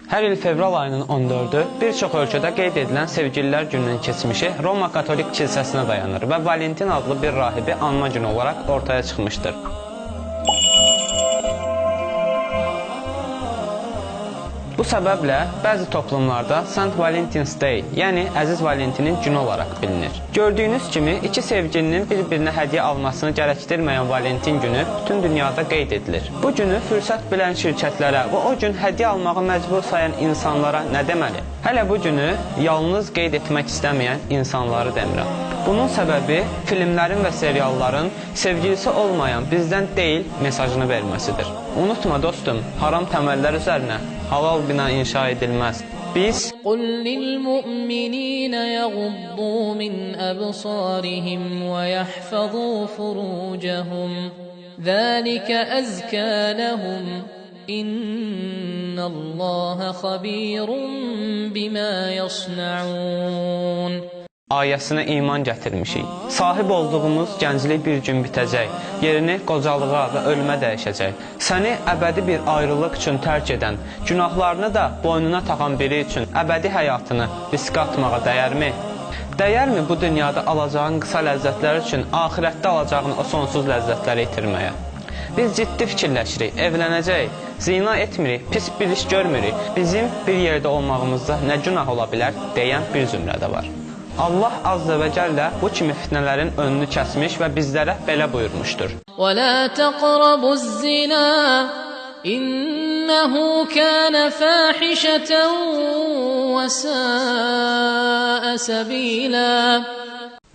Hər il fevral ayının 14-ü bir çox ölkədə qeyd edilən Sevgililər gününün keçmişi Roma Katolik kilsəsinə dayanır və Valentin adlı bir rahibi anma günü olaraq ortaya çıxmışdır. Bu səbəblə bəzi toplumlarda St. Valentine's Day, yəni Əziz Valentinin günü olaraq bilinir. Gördüyünüz kimi, iki sevgilinin bir-birinə hədiyyə almasını gərəkdirməyən Valentin günü bütün dünyada qeyd edilir. Bu günü fürsət bilən şirkətlərə və o gün hədiyyə almağı məcbur sayan insanlara nə deməli? Hələ bu günü yalnız qeyd etmək istəməyən insanları demirəm. Bunun səbəbi filmlərin və serialların sevgilisi olmayan bizdən deyil mesajını verməsidir. Unutma dostum, haram təməllər üzərinə halal bina inşa edilməz. Biz قُلْ لِلْمُؤْمِنِينَ يَغُضُّوا مِنْ أَبْصَارِهِمْ وَيَحْفَظُوا فُرُوجَهُمْ ذَلِكَ أَزْكَى لَهُمْ إِنَّ اللَّهَ خَبِيرٌ بِمَا يَصْنَعُونَ ayəsinə iman gətirmişik. Sahib olduğumuz gənclik bir gün bitəcək, yerini qocalığa və ölümə dəyişəcək. Səni əbədi bir ayrılıq üçün tərk edən, günahlarını da boynuna taxan biri üçün əbədi həyatını riskə atmağa dəyərmi? Dəyərmi bu dünyada alacağın qısa ləzzətlər üçün axirətdə alacağın o sonsuz ləzzətləri itirməyə? Biz ciddi fikirləşirik, evlənəcəyik, zina etmirik, pis bir iş görmürük, bizim bir yerdə olmağımızda nə günah ola bilər deyən bir zümrədə var. Allah Azze və Cəllə bu kimi fitnələrin önünü kəsmiş və bizlərə belə buyurmuşdur. وَلَا تَقْرَبُوا الزِّنَا إِنَّهُ كَانَ فَاحِشَةً وَسَاءَ سَبِيلًا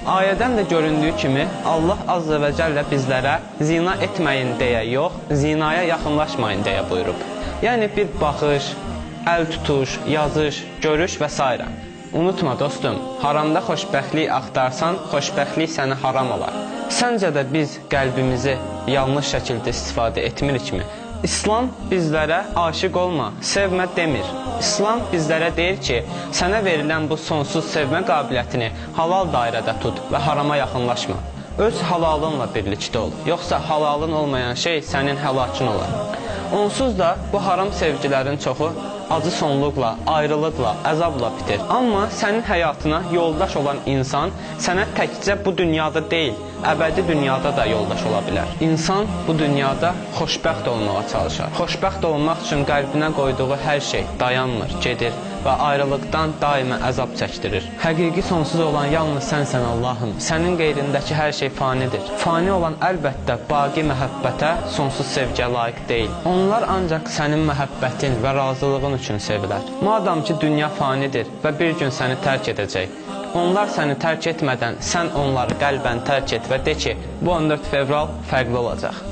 Ayədən də göründüyü kimi Allah Azze və Cəllə bizlərə zina etməyin deyə yox, zinaya yaxınlaşmayın deyə buyurub. Yəni bir baxış, əl tutuş, yazış, görüş və s. Unutma dostum, haramda xoşbəxtlik axtarsan, xoşbəxtlik sənə haram olar. Səncə də biz qəlbimizi yanlış şəkildə istifadə etmirikmi? İslam bizlərə aşiq olma, sevmə demir. İslam bizlərə deyir ki, sənə verilən bu sonsuz sevmə qabiliyyətini halal dairədə tut və harama yaxınlaşma. Öz halalınla birlikdə ol, yoxsa halalın olmayan şey sənin həlakın olar. Onsuz da bu haram sevgilərin çoxu acı sonluqla, ayrılıqla, əzabla bitir. Amma sənin həyatına yoldaş olan insan sənə təkcə bu dünyada deyil, əbədi dünyada da yoldaş ola bilər. İnsan bu dünyada xoşbəxt olmağa çalışar. Xoşbəxt olmaq üçün qəlbinə qoyduğu hər şey dayanmır, gedir və ayrılıqdan daimə əzab çəkdirir. Həqiqi sonsuz olan yalnız sənsən Allahım. Sənin qeyrindəki hər şey fanidir. Fani olan əlbəttə baqi məhəbbətə, sonsuz sevgiyə layiq deyil. Onlar ancaq sənin məhəbbətin və razılığın üçün sevilər. Madam ki, dünya fanidir və bir gün səni tərk edəcək. Onlar səni tərk etmədən sən onları qəlbən tərk et və de ki, bu 14 fevral fərqli olacaq.